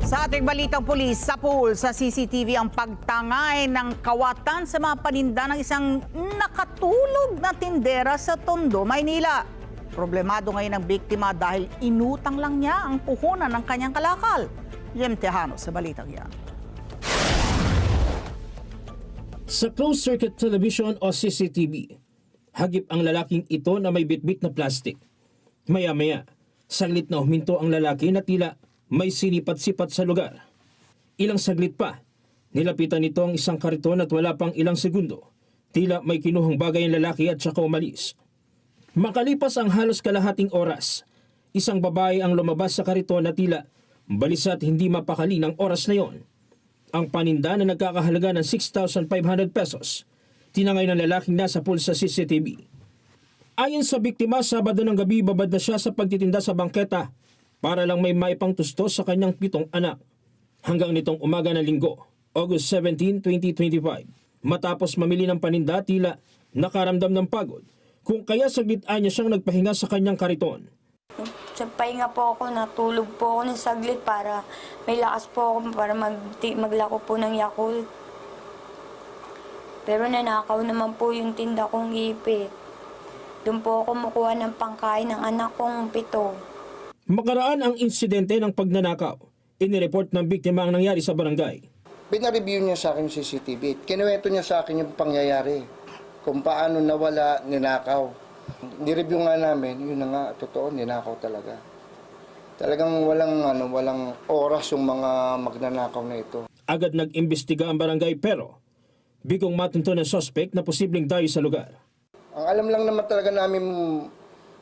Sa ating balitang pulis, sa pool sa CCTV ang pagtangay ng kawatan sa mga paninda ng isang nakatulog na tindera sa Tondo, Maynila. Problemado ngayon ang biktima dahil inutang lang niya ang puhunan ng kanyang kalakal. Jem Tejano sa balitang yan. Sa closed-circuit television o CCTV, hagip ang lalaking ito na may bitbit na plastic. Maya-maya, saglit na huminto ang lalaki na tila may sinipat-sipat sa lugar. Ilang saglit pa, nilapitan nito ang isang kariton at wala pang ilang segundo. Tila may kinuhang bagay ang lalaki at saka umalis. Makalipas ang halos kalahating oras, isang babae ang lumabas sa kariton na tila balisa at hindi mapakali ng oras na yon. Ang paninda na nagkakahalaga ng 6,500 pesos, tinangay ng lalaking nasa pool sa CCTV. Ayon sa biktima, Sabado ng gabi babad na siya sa pagtitinda sa bangketa para lang may maipangtustos sa kanyang 7 anak. Hanggang nitong umaga ng Linggo, August 17, 2025, matapos mamili ng paninda, tila nakaramdam ng pagod, kung kaya saglit-an niya siyang nagpahinga sa kanyang kariton. Sa pahinga po ako, natulog po ako ng saglit para may lakas po ako para maglako po ng Yakult. Pero nanakaw naman po yung tinda kong ipit. Doon po ako kumukuha ng pangkain ng anak kong 7. Makaraan ang insidente ng pagnanakaw. Inireport ng biktima ang nangyari sa barangay. Pinareview niya sa akin yung CCTV. Kinuwento niya sa akin yung pangyayari. Kung paano nawala, ninakaw. Nireview nga namin, yun na nga, totoo, ninakaw talaga. Talagang walang oras yung mga magnanakaw na ito. Agad nag-imbestiga ang barangay pero bigong matunto ng suspect na posibleng dayo sa lugar. Ang alam lang naman talaga namin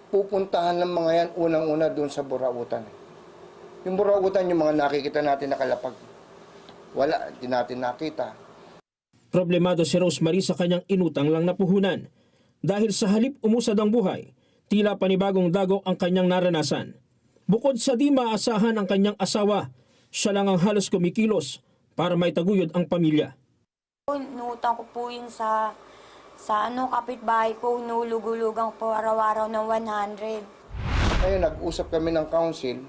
pupuntahan ng mga yan unang-una doon sa Burautan. Yung Burautan, yung mga nakikita natin nakalapag. Wala, di natin nakita. Problemado si Rosemary sa kanyang inutang lang na puhunan. Dahil sa halip umusad ang buhay, tila panibagong dagok ang kanyang naranasan. Bukod sa di maasahan ang kanyang asawa, siya lang ang halos kumikilos para maitaguyod ang pamilya. Inutang ko po yun sa kapitbahay ko, nulugulugang po araw-araw ng 100. Ngayon, nag-usap kami ng council,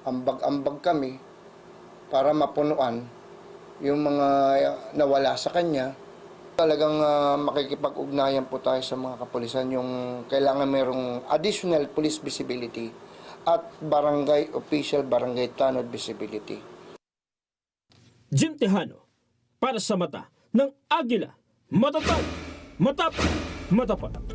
ambag-ambag kami para mapunuan yung mga nawala sa kanya. Talagang makikipag-ugnayan po tayo sa mga kapulisan yung kailangan mayroong additional police visibility at barangay official, barangay tanod visibility. Jem Tejano, para sa mata ng Agila, matatag, matapat, matapat.